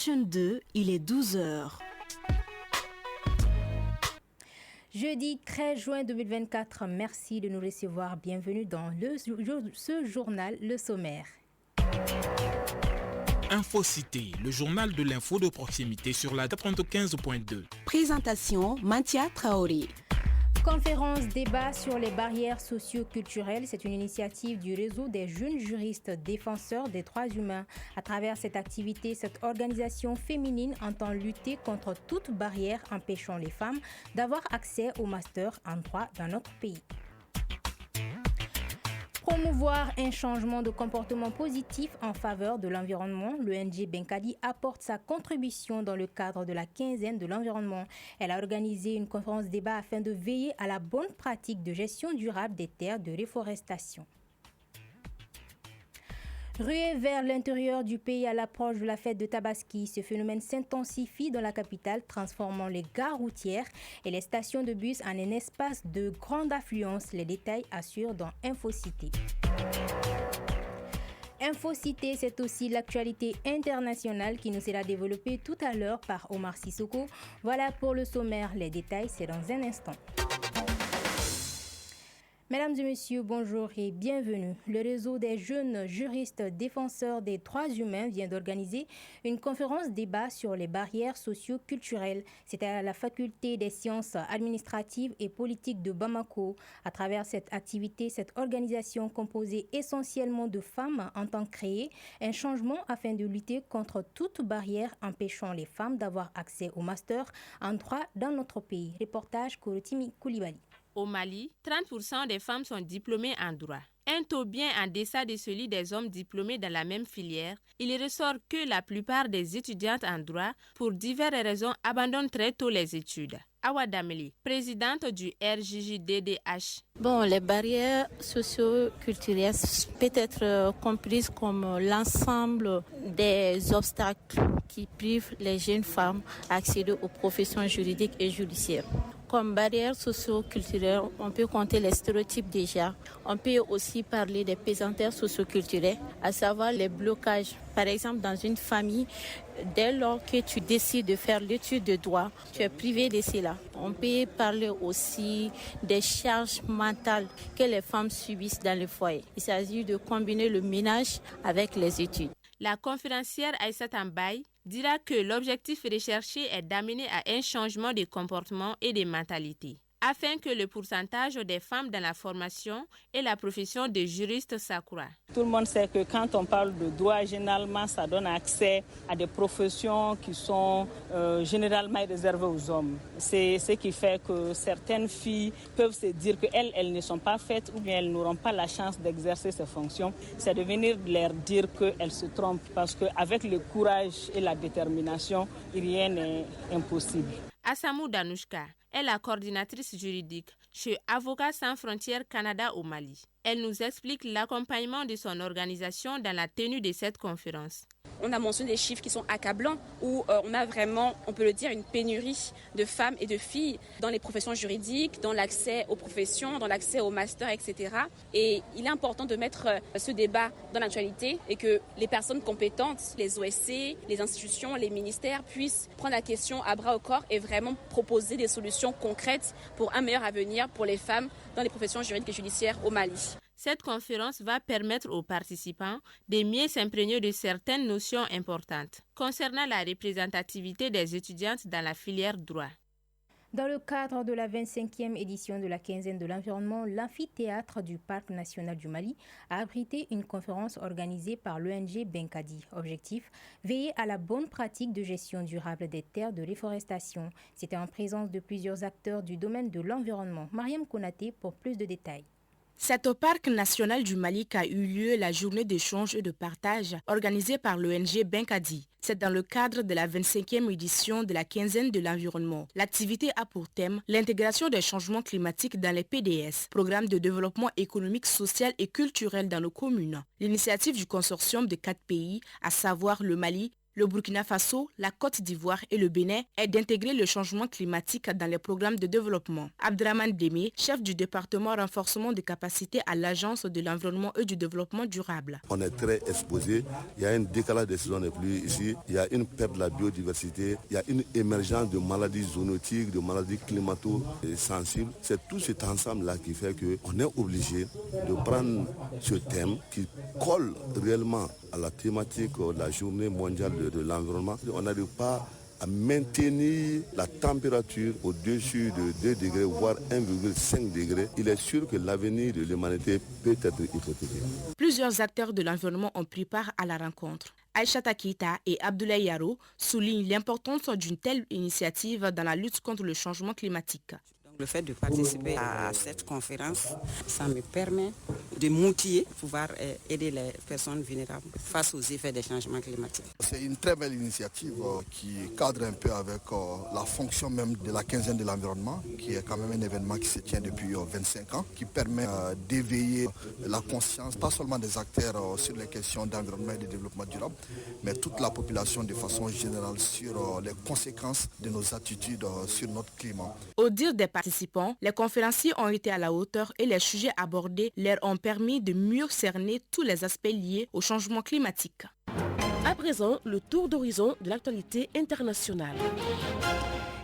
Chaîne 2, il est 12 heures. Jeudi 13 juin 2024, merci de nous recevoir. Bienvenue dans ce journal, le sommaire. Infocité, le journal de l'info de proximité sur la 95.2. Présentation, Mantia Traoré. Conférence débat sur les barrières socio-culturelles. C'est une initiative du réseau des jeunes juristes défenseurs des droits humains. À travers cette activité, cette organisation féminine entend lutter contre toute barrière empêchant les femmes d'avoir accès au master en droit dans notre pays. Promouvoir un changement de comportement positif en faveur de l'environnement, l'ONG Benkadi apporte sa contribution dans le cadre de la quinzaine de l'environnement. Elle a organisé une conférence débat afin de veiller à la bonne pratique de gestion durable des terres de reforestation. Rué vers l'intérieur du pays à l'approche de la fête de Tabaski, ce phénomène s'intensifie dans la capitale, transformant les gares routières et les stations de bus en un espace de grande affluence. Les détails assurent dans Infocité. Infocité, c'est aussi l'actualité internationale qui nous sera développée tout à l'heure par Omar Sissoko. Voilà pour le sommaire. Les détails, c'est dans un instant. Mesdames et messieurs, bonjour et bienvenue. Le réseau des jeunes juristes défenseurs des droits humains vient d'organiser une conférence débat sur les barrières socio-culturelles. C'était à la faculté des sciences administratives et politiques de Bamako. À travers cette activité, cette organisation composée essentiellement de femmes entend créer un changement afin de lutter contre toute barrière empêchant les femmes d'avoir accès au master en droit dans notre pays. Reportage Korotimi Koulibaly. Au Mali, 30% des femmes sont diplômées en droit. Un taux bien en deçà de celui des hommes diplômés dans la même filière. Il ressort que la plupart des étudiantes en droit, pour diverses raisons, abandonnent très tôt les études. Awa Dameli, présidente du RJJDDH. Les barrières socio-culturelles peuvent être comprises comme l'ensemble des obstacles qui privent les jeunes femmes d'accéder aux professions juridiques et judiciaires. Comme barrières socio-culturelles, on peut compter les stéréotypes déjà. On peut aussi parler des pesanteurs socio-culturels, à savoir les blocages. Par exemple, dans une famille, dès lors que tu décides de faire l'étude de droit, tu es privé de cela. On peut parler aussi des charges mentales que les femmes subissent dans le foyer. Il s'agit de combiner le ménage avec les études. La conférencière Aïssata Mbaye dira que l'objectif recherché est d'amener à un changement de comportement et de mentalité, afin que le pourcentage des femmes dans la formation et la profession de juriste s'accroît. Tout le monde sait que quand on parle de droit, généralement, ça donne accès à des professions qui sont généralement réservées aux hommes. C'est ce qui fait que certaines filles peuvent se dire qu'elles ne sont pas faites ou bien elles n'auront pas la chance d'exercer ces fonctions. C'est de venir leur dire qu'elles se trompent parce qu'avec le courage et la détermination, rien n'est impossible. Assamou Danouchka est la coordinatrice juridique chez Avocats sans frontières Canada au Mali. Elle nous explique l'accompagnement de son organisation dans la tenue de cette conférence. On a mentionné des chiffres qui sont accablants où on a vraiment, on peut le dire, une pénurie de femmes et de filles dans les professions juridiques, dans l'accès aux professions, dans l'accès aux masters, etc. Et il est important de mettre ce débat dans l'actualité et que les personnes compétentes, les OSC, les institutions, les ministères puissent prendre la question à bras au corps et vraiment proposer des solutions concrètes pour un meilleur avenir pour les femmes dans les professions juridiques et judiciaires au Mali. Cette conférence va permettre aux participants de mieux s'imprégner de certaines notions importantes concernant la représentativité des étudiantes dans la filière droit. Dans le cadre de la 25e édition de la quinzaine de l'environnement, l'amphithéâtre du Parc national du Mali a abrité une conférence organisée par l'ONG Benkadi. Objectif, veiller à la bonne pratique de gestion durable des terres de reforestation. C'était en présence de plusieurs acteurs du domaine de l'environnement. Mariam Konaté pour plus de détails. C'est au Parc national du Mali qu'a eu lieu la journée d'échange et de partage organisée par l'ONG Benkadi. C'est dans le cadre de la 25e édition de la quinzaine de l'environnement. L'activité a pour thème l'intégration des changements climatiques dans les PDS, programme de développement économique, social et culturel dans nos communes. L'initiative du consortium de 4 pays, à savoir le Mali, Le Burkina Faso, la Côte d'Ivoire et le Bénin est d'intégrer le changement climatique dans les programmes de développement. Abdraman Démé, chef du département renforcement des capacités à l'Agence de l'environnement et du développement durable. On est très exposé, il y a un décalage des saisons des pluies ici, il y a une perte de la biodiversité, il y a une émergence de maladies zoonotiques, de maladies climato-sensibles. C'est tout cet ensemble-là qui fait qu'on est obligé de prendre ce thème qui colle réellement à la thématique de la journée mondiale de l'environnement. On n'arrive pas à maintenir la température au-dessus de 2 degrés, voire 1,5 degrés. Il est sûr que l'avenir de l'humanité peut être hypothéqué. Plusieurs acteurs de l'environnement ont pris part à la rencontre. Aïchata Keita et Abdoulaye Yaro soulignent l'importance d'une telle initiative dans la lutte contre le changement climatique. Le fait de participer à cette conférence, ça me permet de m'outiller, pouvoir aider les personnes vulnérables face aux effets des changements climatiques. C'est une très belle initiative qui cadre un peu avec la fonction même de la quinzaine de l'environnement, qui est quand même un événement qui se tient depuis 25 ans, qui permet d'éveiller la conscience, pas seulement des acteurs sur les questions d'environnement et de développement durable, mais toute la population de façon générale sur les conséquences de nos attitudes sur notre climat. Au dire des participants, les conférenciers ont été à la hauteur et les sujets abordés leur ont permis de mieux cerner tous les aspects liés au changement climatique. À présent, le tour d'horizon de l'actualité internationale.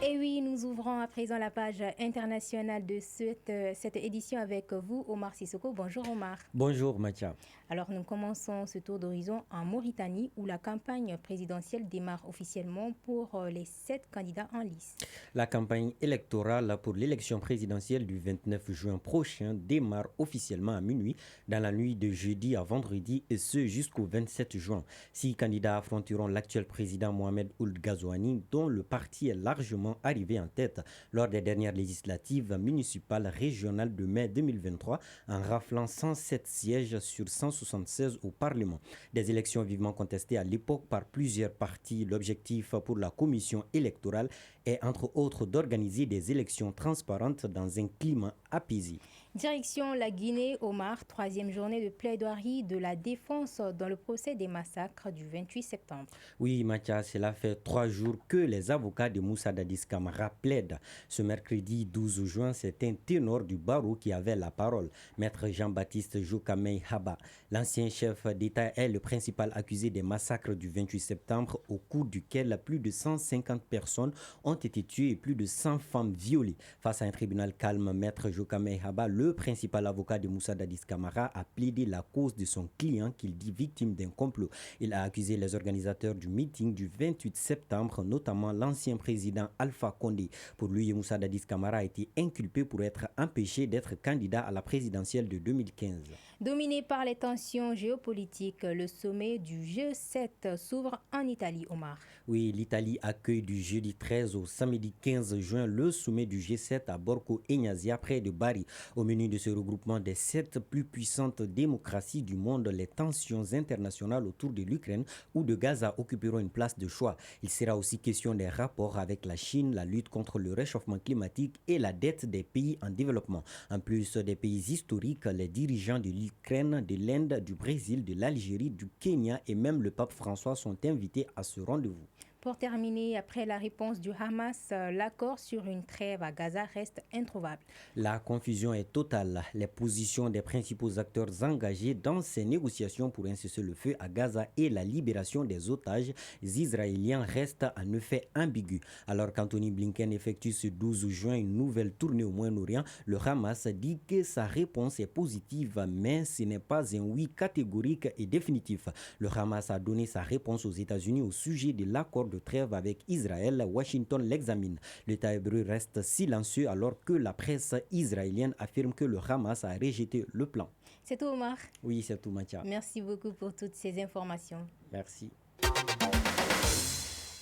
Et oui, nous ouvrons à présent la page internationale de cette édition avec vous, Omar Sissoko. Bonjour Omar. Bonjour Mathia. Alors nous commençons ce tour d'horizon en Mauritanie où la campagne présidentielle démarre officiellement pour les 7 candidats en lice. La campagne électorale pour l'élection présidentielle du 29 juin prochain démarre officiellement à minuit dans la nuit de jeudi à vendredi et ce jusqu'au 27 juin. 6 candidats affronteront l'actuel président Mohamed Ould Ghazouani dont le parti est largement arrivé en tête lors des dernières législatives municipales régionales de mai 2023 en raflant 107 sièges sur 176 au Parlement. Des élections vivement contestées à l'époque par plusieurs partis. L'objectif pour la commission électorale est entre autres d'organiser des élections transparentes dans un climat apaisé. Direction la Guinée, Omar, 3e journée de plaidoirie de la défense dans le procès des massacres du 28 septembre. Oui, Mathias, cela fait 3 jours que les avocats de Moussa Dadis Camara plaident. Ce mercredi 12 juin, c'est un ténor du barreau qui avait la parole, Maître Jean-Baptiste Jokamei Haba. L'ancien chef d'État est le principal accusé des massacres du 28 septembre, au cours duquel plus de 150 personnes ont été tuées et plus de 100 femmes violées. Face à un tribunal calme, Maître Jokamei Haba, le principal avocat de Moussa Dadis Camara, a plaidé la cause de son client qu'il dit victime d'un complot. Il a accusé les organisateurs du meeting du 28 septembre, notamment l'ancien président Alpha Condé. Pour lui, Moussa Dadis Camara a été inculpé pour être empêché d'être candidat à la présidentielle de 2015. Dominé par les tensions géopolitiques, le sommet du G7 s'ouvre en Italie, Omar. Oui, l'Italie accueille du jeudi 13 au samedi 15 juin le sommet du G7 à Borgo Egnazia, près de Bari. Au menu de ce regroupement des 7 plus puissantes démocraties du monde, les tensions internationales autour de l'Ukraine ou de Gaza occuperont une place de choix. Il sera aussi question des rapports avec la Chine, la lutte contre le réchauffement climatique et la dette des pays en développement. En plus des pays historiques, les dirigeants de l'Ukraine, de l'Inde, du Brésil, de l'Algérie, du Kenya et même le pape François sont invités à ce rendez-vous. Pour terminer, après la réponse du Hamas, l'accord sur une trêve à Gaza reste introuvable. La confusion est totale. Les positions des principaux acteurs engagés dans ces négociations pour un cessez-le-feu à Gaza et la libération des otages israéliens restent en effet ambiguës. Alors qu'Anthony Blinken effectue ce 12 juin une nouvelle tournée au Moyen-Orient, le Hamas dit que sa réponse est positive, mais ce n'est pas un oui catégorique et définitif. Le Hamas a donné sa réponse aux États-Unis au sujet de l'accord de trêve avec Israël. Washington l'examine. L'État hébreu reste silencieux alors que la presse israélienne affirme que le Hamas a rejeté le plan. C'est tout, Omar. Oui, c'est tout, Mathia. Merci beaucoup pour toutes ces informations. Merci.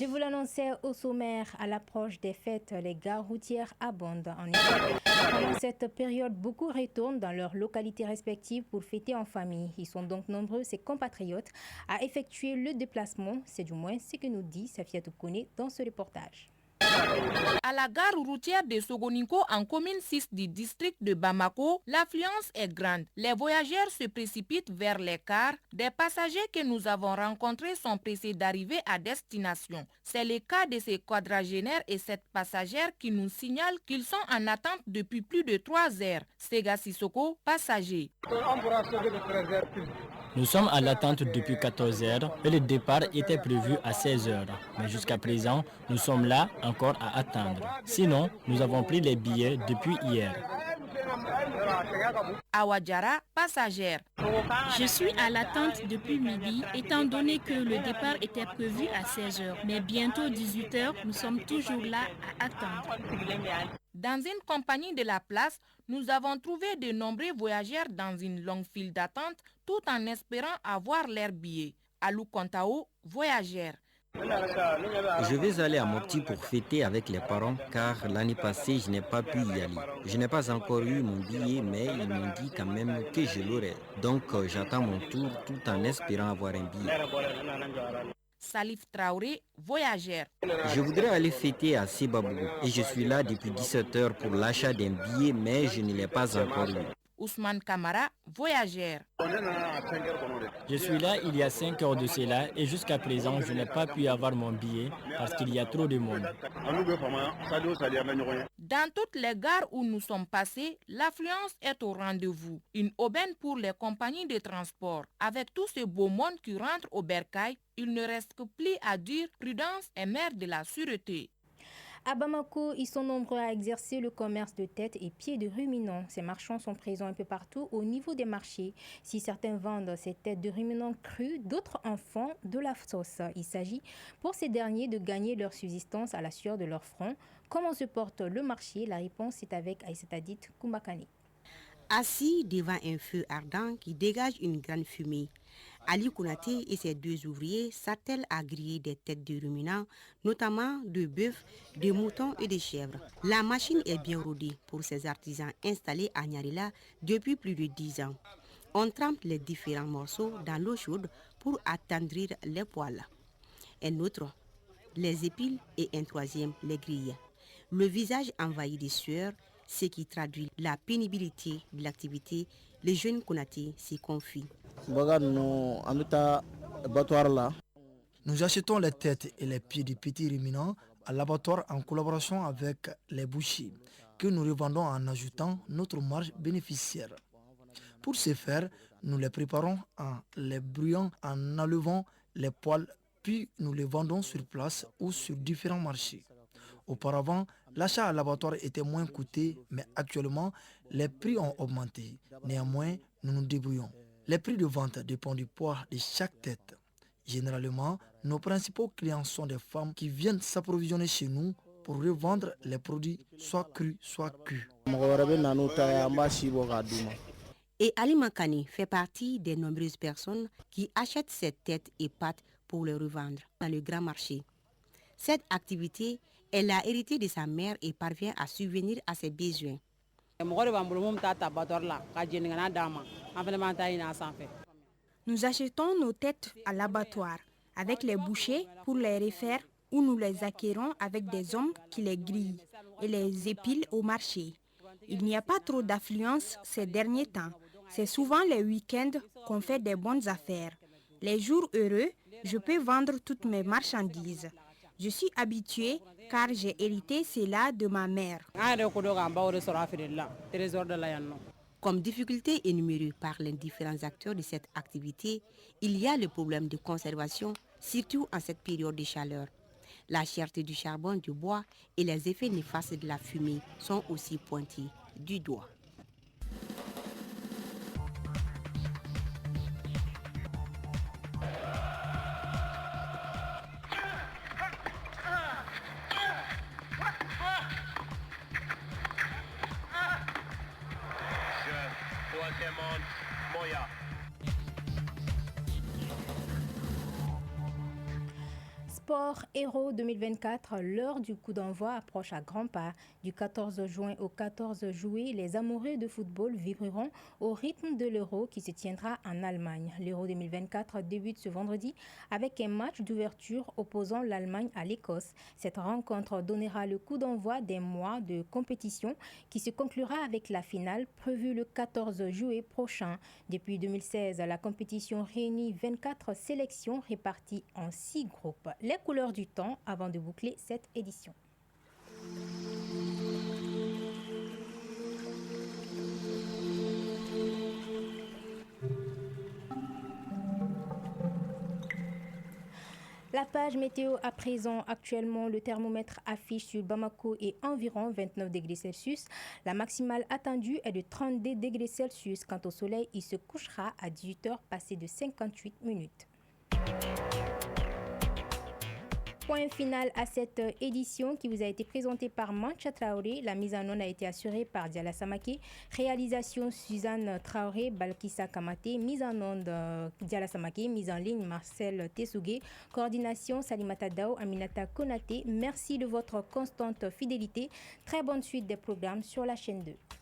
Je vous l'annonçais au sommaire, à l'approche des fêtes, les gares routières abondent en Italie. Pendant cette période, beaucoup retournent dans leurs localités respectives pour fêter en famille. Ils sont donc nombreux, ces compatriotes, à effectuer le déplacement. C'est du moins ce que nous dit Safia Toukouné dans ce reportage. À la gare routière de Sogoninko en commune 6 du district de Bamako, l'affluence est grande. Les voyageurs se précipitent vers les cars. Des passagers que nous avons rencontrés sont pressés d'arriver à destination. C'est le cas de ces quadragénaires et cette passagère qui nous signalent qu'ils sont en attente depuis plus de 3 heures. Sega Sissoko, passager. Nous sommes à l'attente depuis 14 heures et le départ était prévu à 16 heures. Mais jusqu'à présent, nous sommes là encore à attendre. Sinon, nous avons pris les billets depuis hier. Awadjara, passagère. Je suis à l'attente depuis midi, étant donné que le départ était prévu à 16 heures. Mais bientôt 18 heures, nous sommes toujours là à attendre. Dans une compagnie de la place, nous avons trouvé de nombreux voyageurs dans une longue file d'attente tout en espérant avoir leur billet. Alou Kontao, voyageur. Je vais aller à Mopti pour fêter avec les parents car l'année passée je n'ai pas pu y aller. Je n'ai pas encore eu mon billet mais ils m'ont dit quand même que je l'aurai. Donc j'attends mon tour tout en espérant avoir un billet. Salif Traoré, voyageur. Je voudrais aller fêter à Sibabou et je suis là depuis 17 heures pour l'achat d'un billet mais je ne l'ai pas encore eu. Ousmane Kamara, voyageur. Je suis là il y a 5 heures de cela et jusqu'à présent je n'ai pas pu avoir mon billet parce qu'il y a trop de monde. Dans toutes les gares où nous sommes passés, l'affluence est au rendez-vous. Une aubaine pour les compagnies de transport. Avec tout ce beau monde qui rentre au bercail, il ne reste que plus à dire prudence est mère de la sûreté. À Bamako, ils sont nombreux à exercer le commerce de têtes et pieds de ruminants. Ces marchands sont présents un peu partout au niveau des marchés. Si certains vendent ces têtes de ruminants crues, d'autres en font de la sauce. Il s'agit pour ces derniers de gagner leur subsistance à la sueur de leur front. Comment se porte le marché? La réponse est avec Aïssetadit Koumakane. Assis devant un feu ardent qui dégage une grande fumée, Ali Kounaté et ses 2 ouvriers s'attellent à griller des têtes de ruminants, notamment de bœufs, de moutons et de chèvres. La machine est bien rodée pour ces artisans installés à Nyarila depuis plus de 10 ans. On trempe les différents morceaux dans l'eau chaude pour attendrir les poils. Un autre les épile et un troisième les grille. Le visage envahi de sueur, ce qui traduit la pénibilité de l'activité, les jeunes Kounaté s'y confient. Nous achetons les têtes et les pieds des petits ruminants à l'abattoir en collaboration avec les bouchers, que nous revendons en ajoutant notre marge bénéficiaire. Pour ce faire, nous les préparons en les brûlant, en enlevant les poils, puis nous les vendons sur place ou sur différents marchés. Auparavant, l'achat à l'abattoir était moins coûteux, mais actuellement, les prix ont augmenté. Néanmoins, nous nous débrouillons. Les prix de vente dépendent du poids de chaque tête. Généralement, nos principaux clients sont des femmes qui viennent s'approvisionner chez nous pour revendre les produits soit crus, soit cuits. Et Ali Makani fait partie des nombreuses personnes qui achètent ces têtes et pattes pour les revendre dans le grand marché. Cette activité, elle a hérité de sa mère et parvient à subvenir à ses besoins. Nous achetons nos têtes à l'abattoir avec les bouchers pour les refaire ou nous les acquérons avec des hommes qui les grillent et les épilent au marché. Il n'y a pas trop d'affluence ces derniers temps. C'est souvent les week-ends qu'on fait des bonnes affaires. Les jours heureux, je peux vendre toutes mes marchandises. Je suis habituée car j'ai hérité cela de ma mère. Comme difficulté énumérée par les différents acteurs de cette activité, il y a le problème de conservation, surtout en cette période de chaleur. La cherté du charbon, du bois et les effets néfastes de la fumée sont aussi pointés du doigt. Sport Héros 2024, l'heure du coup d'envoi approche à grands pas. Du 14 juin au 14 juillet, les amoureux de football vibreront au rythme de l'Euro qui se tiendra en Allemagne. L'Euro 2024 débute ce vendredi avec un match d'ouverture opposant l'Allemagne à l'Écosse. Cette rencontre donnera le coup d'envoi des mois de compétition qui se conclura avec la finale prévue le 14 juillet prochain. Depuis 2016, la compétition réunit 24 sélections réparties en 6 groupes. Les couleurs du temps avant de boucler cette édition. La page météo à présent. Actuellement, le thermomètre affiche sur Bamako et environ 29 degrés Celsius. La maximale attendue est de 32 degrés Celsius. Quant au soleil, il se couchera à 18h passé de 58 minutes. Point final à cette édition qui vous a été présentée par Mancha Traoré. La mise en onde a été assurée par Diala Samake. Réalisation Suzanne Traoré, Balkissa Kamate. Mise en onde Diala Samake. Mise en ligne Marcel Tessougué. Coordination Salimata Dao, Aminata Konate. Merci de votre constante fidélité. Très bonne suite des programmes sur la chaîne 2.